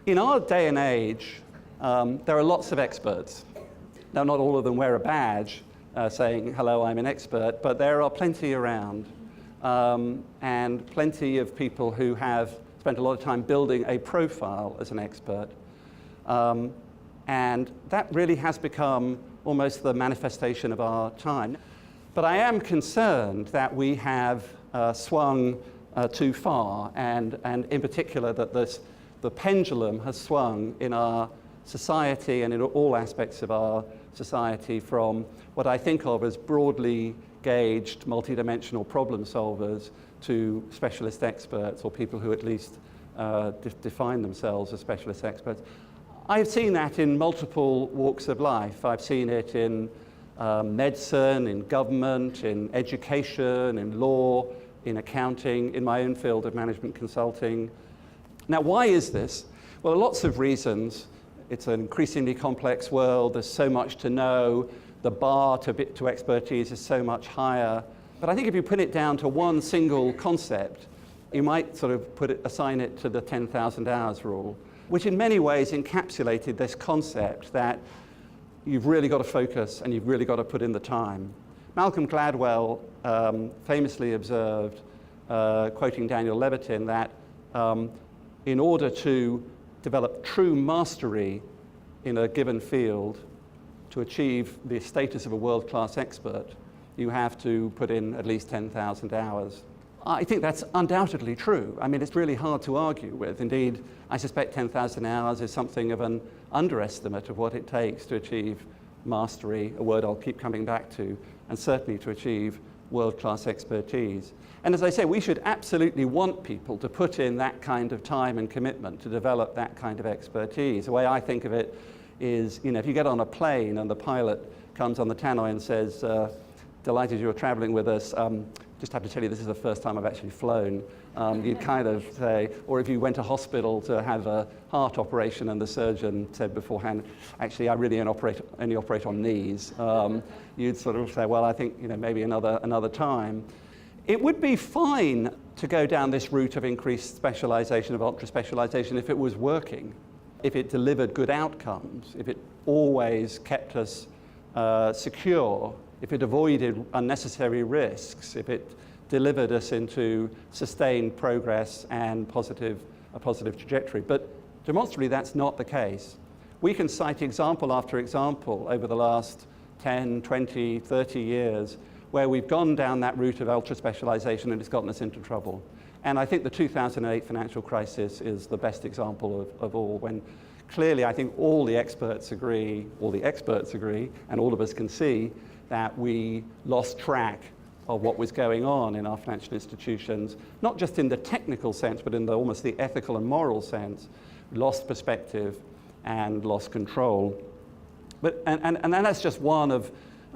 In our day and age, there are lots of experts. Now, not all of them wear a badge saying, hello, I'm an expert, but there are plenty around, and plenty of people who have spent a lot of time building a profile as an expert. And that really has become almost the manifestation of our time. But I am concerned that we have swung too far, and in particular that the pendulum has swung in our society and in all aspects of our society from what I think of as broadly gauged, multidimensional problem solvers to specialist experts, or people who at least define themselves as specialist experts. I've seen that in multiple walks of life. I've seen it in medicine, in government, in education, in law, in accounting, in my own field of management consulting. Now, why is this? Well, lots of reasons. It's an increasingly complex world. There's so much to know. The bar to expertise is so much higher. But I think if you put it down to one single concept, you might sort of assign it to the 10,000 hours rule, which in many ways encapsulated this concept that you've really got to focus and you've really got to put in the time. Malcolm Gladwell famously observed, quoting Daniel Levitin, that in order to develop true mastery in a given field, to achieve the status of a world-class expert, you have to put in at least 10,000 hours. I think that's undoubtedly true. I mean, it's really hard to argue with. Indeed, I suspect 10,000 hours is something of an underestimate of what it takes to achieve mastery, a word I'll keep coming back to, and certainly to achieve world-class expertise. And as I say, we should absolutely want people to put in that kind of time and commitment to develop that kind of expertise. The way I think of it is, you know, if you get on a plane and the pilot comes on the tannoy and says, delighted you're traveling with us, just have to tell you this is the first time I've actually flown. You'd kind of say, or if you went to hospital to have a heart operation and the surgeon said beforehand, actually I really only operate on knees, you'd sort of say, well, I think, you know, maybe another time. It would be fine to go down this route of increased specialization, of ultra specialization, if it was working, if it delivered good outcomes, if it always kept us secure, if it avoided unnecessary risks, if it delivered us into sustained progress and a positive trajectory. But demonstrably, that's not the case. We can cite example after example over the last 10, 20, 30 years where we've gone down that route of ultra-specialization and it's gotten us into trouble. And I think the 2008 financial crisis is the best example of all, when clearly I think all the experts agree, and all of us can see that we lost track of what was going on in our financial institutions, not just in the technical sense, but in almost the ethical and moral sense, lost perspective and lost control. And that's just one of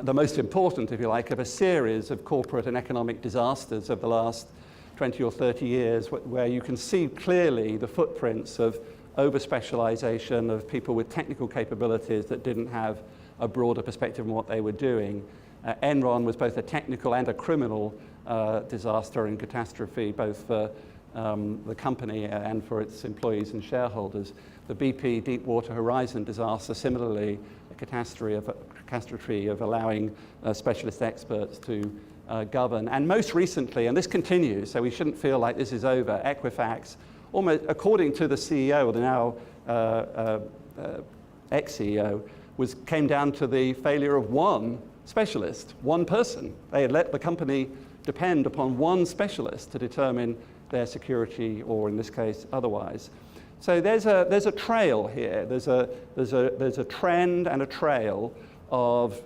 the most important, if you like, of a series of corporate and economic disasters of the last 20 or 30 years, where you can see clearly the footprints of over-specialization, of people with technical capabilities that didn't have a broader perspective on what they were doing. Enron was both a technical and a criminal disaster and catastrophe, both for the company and for its employees and shareholders. The BP Deepwater Horizon disaster, similarly, a catastrophe of allowing specialist experts to govern. And most recently, and this continues, so we shouldn't feel like this is over, Equifax, almost according to the CEO, the now ex-CEO, came down to the failure of one specialist, one person. They had let the company depend upon one specialist to determine their security, or in this case, otherwise. So there's a trail here. There's a trend and a trail of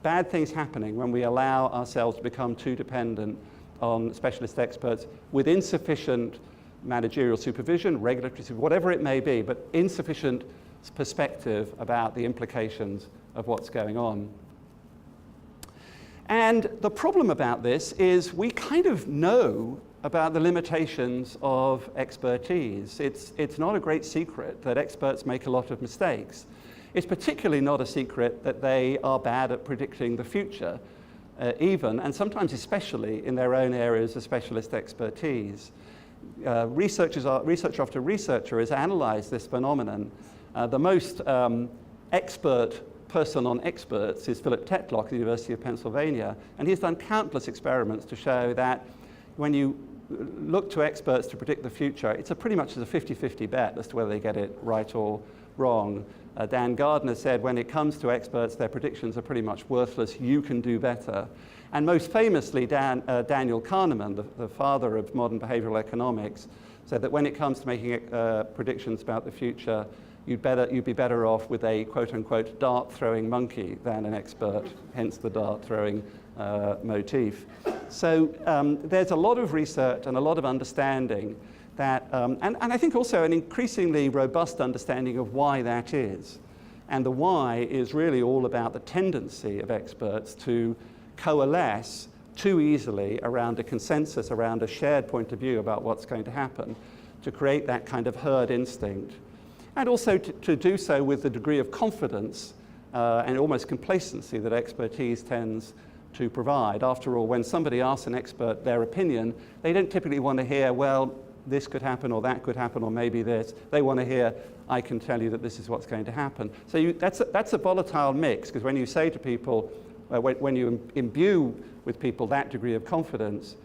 bad things happening when we allow ourselves to become too dependent on specialist experts with insufficient managerial supervision, regulatory supervision, whatever it may be, but insufficient perspective about the implications of what's going on. And the problem about this is we kind of know about the limitations of expertise. It's not a great secret that experts make a lot of mistakes. It's particularly not a secret that they are bad at predicting the future, even, and sometimes especially in their own areas of specialist expertise. researcher after researcher has analyzed this phenomenon. The most expert person on experts is Philip Tetlock at the University of Pennsylvania, and he's done countless experiments to show that when you look to experts to predict the future, it's pretty much a 50-50 bet as to whether they get it right or wrong. Dan Gardner said when it comes to experts, their predictions are pretty much worthless. You can do better. And most famously, Daniel Kahneman, the father of modern behavioral economics, said that when it comes to making predictions about the future, you'd be better off with a quote-unquote dart-throwing monkey than an expert, hence the dart-throwing motif. So there's a lot of research and a lot of understanding that, and I think also an increasingly robust understanding of why that is. And the why is really all about the tendency of experts to coalesce too easily around a consensus, around a shared point of view about what's going to happen, to create that kind of herd instinct. And also to do so with the degree of confidence and almost complacency that expertise tends to provide. After all, when somebody asks an expert their opinion, they don't typically want to hear, well, this could happen or that could happen or maybe this. They want to hear, I can tell you that this is what's going to happen. So that's a volatile mix, because when you say to people, when you imbue with people that degree of confidence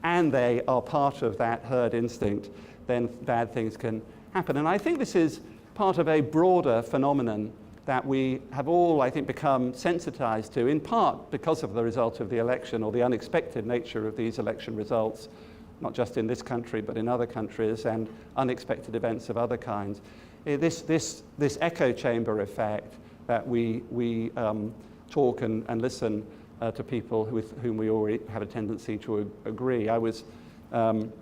and they are part of that herd instinct, then bad things can happen. And I think this is part of a broader phenomenon that we have all, I think, become sensitized to, in part because of the result of the election or the unexpected nature of these election results, not just in this country, but in other countries, and unexpected events of other kinds. This echo chamber effect that we talk and listen to people with whom we already have a tendency to agree. I think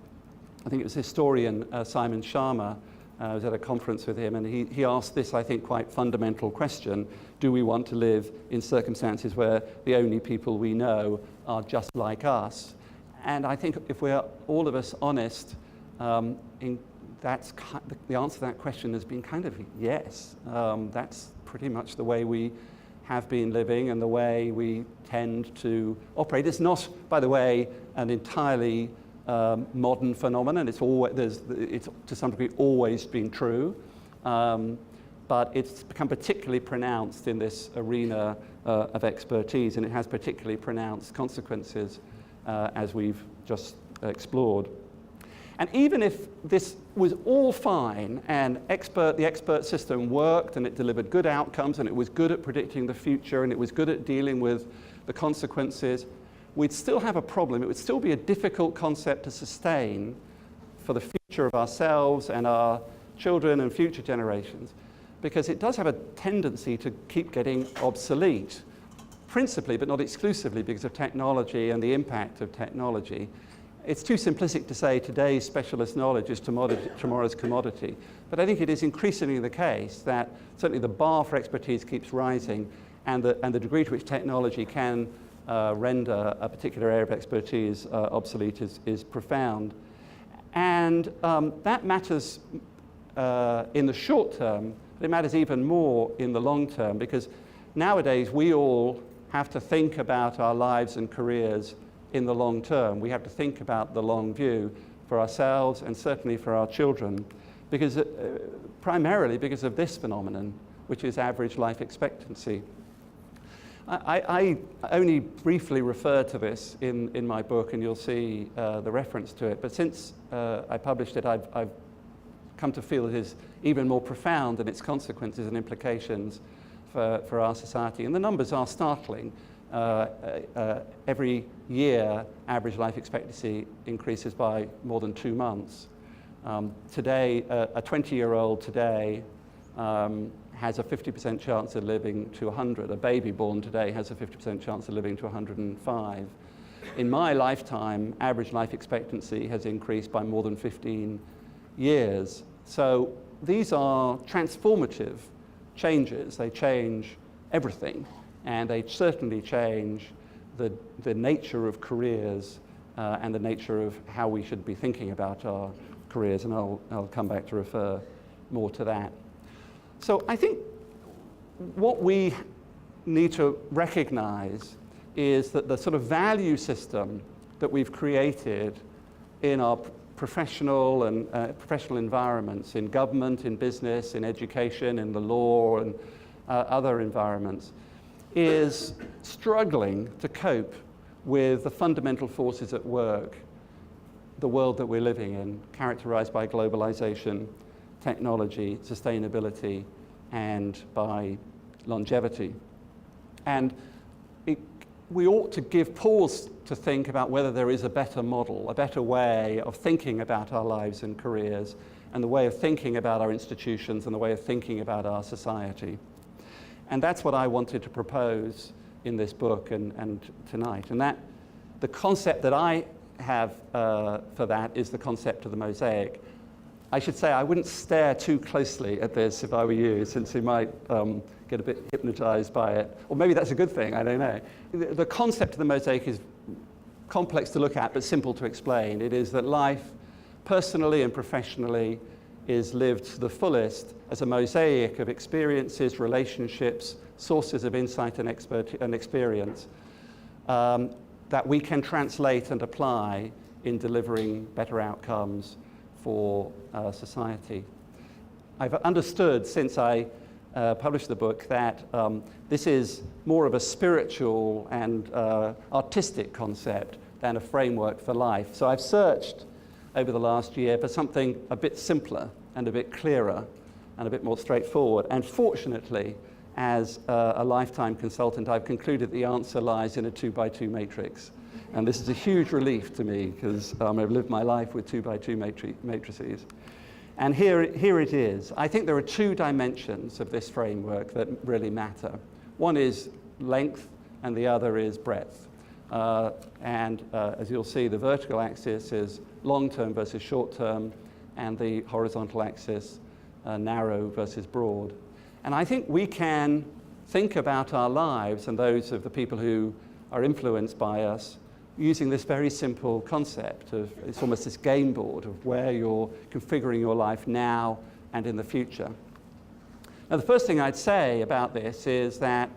it was historian Simon Sharma. I was at a conference with him, and he asked this, I think, quite fundamental question: do we want to live in circumstances where the only people we know are just like us? And I think if we're all of us honest, the answer to that question has been kind of yes. That's pretty much the way we have been living and the way we tend to operate. It's not, by the way, an entirely modern phenomenon. It's to some degree always been true, but it's become particularly pronounced in this arena of expertise, and it has particularly pronounced consequences as we've just explored. And even if this was all fine and the expert system worked and it delivered good outcomes and it was good at predicting the future and it was good at dealing with the consequences, we'd still have a problem. It would still be a difficult concept to sustain for the future of ourselves and our children and future generations, because it does have a tendency to keep getting obsolete, principally but not exclusively because of technology and the impact of technology. It's too simplistic to say today's specialist knowledge is tomorrow's commodity, but I think it is increasingly the case that certainly the bar for expertise keeps rising, and the degree to which technology can render a particular area of expertise obsolete is profound. And that matters in the short term, but it matters even more in the long term, because nowadays we all have to think about our lives and careers in the long term. We have to think about the long view for ourselves and certainly for our children, because primarily because of this phenomenon, which is average life expectancy. I only briefly refer to this in my book, and you'll see the reference to it. But since I published it, I've come to feel it is even more profound in its consequences and implications for our society. And the numbers are startling. Every year, average life expectancy increases by more than 2 months. Today, a 20-year-old today has a 50% chance of living to 100. A baby born today has a 50% chance of living to 105. In my lifetime, average life expectancy has increased by more than 15 years. So these are transformative changes. They change everything, and they certainly change the nature of careers and the nature of how we should be thinking about our careers, and I'll come back to refer more to that. So I think what we need to recognize is that the sort of value system that we've created in our professional and professional environments, in government, in business, in education, in the law, and other environments, is struggling to cope with the fundamental forces at work, the world that we're living in, characterized by globalization, technology, sustainability, and by longevity. And we ought to give pause to think about whether there is a better model, a better way of thinking about our lives and careers, and the way of thinking about our institutions and the way of thinking about our society. And that's what I wanted to propose in this book and tonight. And that the concept that I have for that is the concept of the mosaic. I should say I wouldn't stare too closely at this if I were you, since you might get a bit hypnotized by it. Or maybe that's a good thing, I don't know. The concept of the mosaic is complex to look at, but simple to explain. It is that life, personally and professionally, is lived to the fullest as a mosaic of experiences, relationships, sources of insight and experience that we can translate and apply in delivering better outcomes for society. I've understood since I published the book that this is more of a spiritual and artistic concept than a framework for life. So I've searched over the last year for something a bit simpler and a bit clearer and a bit more straightforward. And fortunately, as a lifetime consultant, I've concluded the answer lies in a 2x2 matrix. And this is a huge relief to me because I've lived my life with 2x2 matrices. And here it is. I think there are two dimensions of this framework that really matter. One is length and the other is breadth. As you'll see, the vertical axis is long-term versus short-term, and the horizontal axis narrow versus broad. And I think we can think about our lives and those of the people who are influenced by us using this very simple concept of, it's almost this game board of where you're configuring your life now and in the future. Now, the first thing I'd say about this is that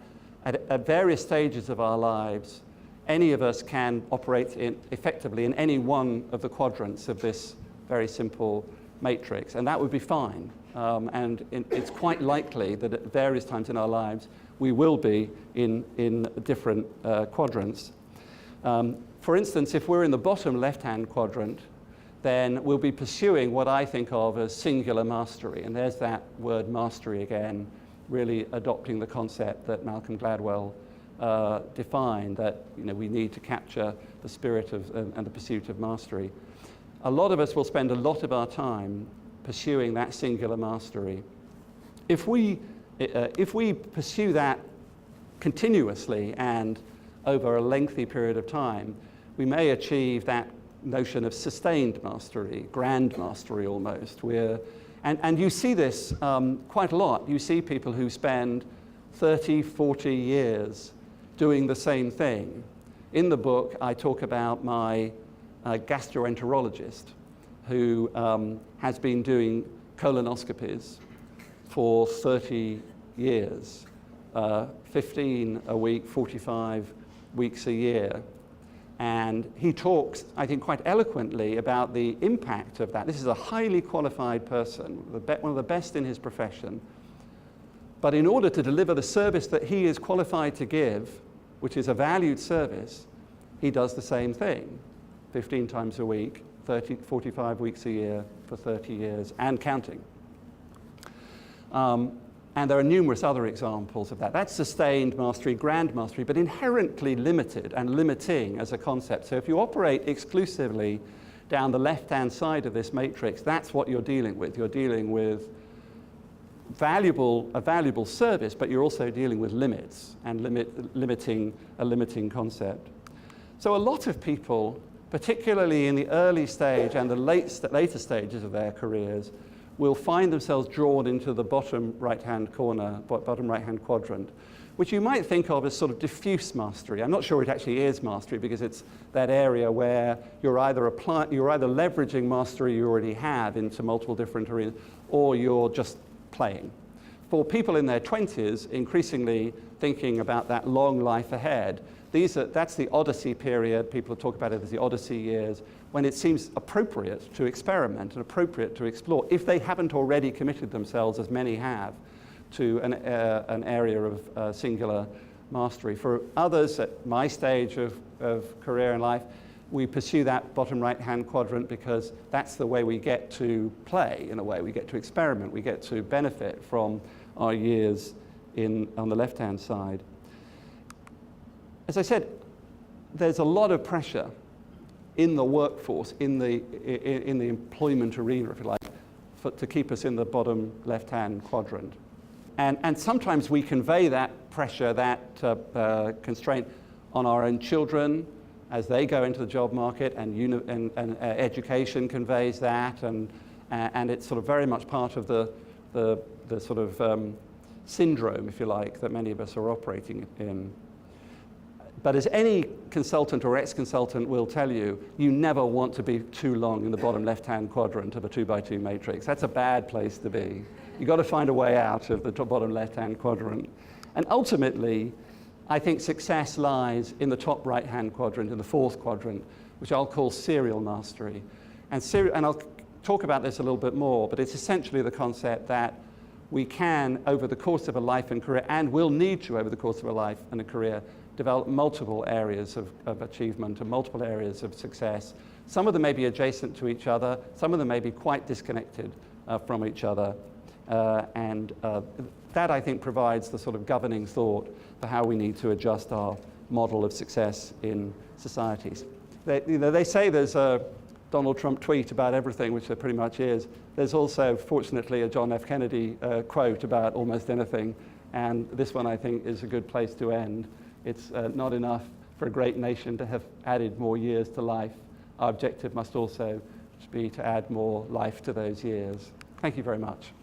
at various stages of our lives, any of us can operate effectively in any one of the quadrants of this very simple matrix, and that would be fine. It's quite likely that at various times in our lives, we will be in different quadrants. For instance, if we're in the bottom left-hand quadrant, then we'll be pursuing what I think of as singular mastery. And there's that word mastery again, really adopting the concept that Malcolm Gladwell defined, that we need to capture the spirit of and the pursuit of mastery. A lot of us will spend a lot of our time pursuing that singular mastery. If we pursue that continuously and over a lengthy period of time, we may achieve that notion of sustained mastery, grand mastery almost. And you see this quite a lot. You see people who spend 30, 40 years doing the same thing. In the book, I talk about my gastroenterologist who has been doing colonoscopies for 30 years, 15 a week, 45 weeks a year. And he talks, I think, quite eloquently about the impact of that. This is a highly qualified person, one of the best in his profession. But in order to deliver the service that he is qualified to give, which is a valued service, he does the same thing, 15 times a week, 45 weeks a year for 30 years, and counting. And there are numerous other examples of that. That's sustained mastery, grand mastery, but inherently limited and limiting as a concept. So if you operate exclusively down the left-hand side of this matrix, that's what you're dealing with. You're dealing with a valuable service, but you're also dealing with limits and a limiting concept. So a lot of people, particularly in the early stage and the later stages of their careers, will find themselves drawn into the bottom right-hand corner, bottom right-hand quadrant, which you might think of as sort of diffuse mastery. I'm not sure it actually is mastery because it's that area where you're either leveraging mastery you already have into multiple different arenas, or you're just playing. For people in their 20s, increasingly thinking about that long life ahead, That's the Odyssey period. People talk about it as the Odyssey years, when it seems appropriate to experiment and appropriate to explore, if they haven't already committed themselves, as many have, to an area of singular mastery. For others at my stage of career and life, we pursue that bottom right-hand quadrant because that's the way we get to play, in a way. We get to experiment. We get to benefit from our years on the left-hand side. As I said, there's a lot of pressure in the workforce, in the employment arena, if you like, to keep us in the bottom left-hand quadrant. And sometimes we convey that pressure, that constraint on our own children as they go into the job market, and education conveys that, and it's sort of very much part of the sort of syndrome, if you like, that many of us are operating in. But as any consultant or ex-consultant will tell you, you never want to be too long in the bottom left-hand quadrant of a 2x2 matrix. That's a bad place to be. You've got to find a way out of the bottom left-hand quadrant. And ultimately, I think success lies in the top right-hand quadrant, in the fourth quadrant, which I'll call serial mastery. And I'll talk about this a little bit more, but it's essentially the concept that we can, over the course of a life and career, and will need to over the course of a life and a career, develop multiple areas of achievement and multiple areas of success. Some of them may be adjacent to each other, some of them may be quite disconnected from each other. That, I think, provides the sort of governing thought for how we need to adjust our model of success in societies. They say there's a Donald Trump tweet about everything, which there pretty much is. There's also, fortunately, a John F. Kennedy quote about almost anything, and this one, I think, is a good place to end. It's not enough for a great nation to have added more years to life. Our objective must also be to add more life to those years. Thank you very much.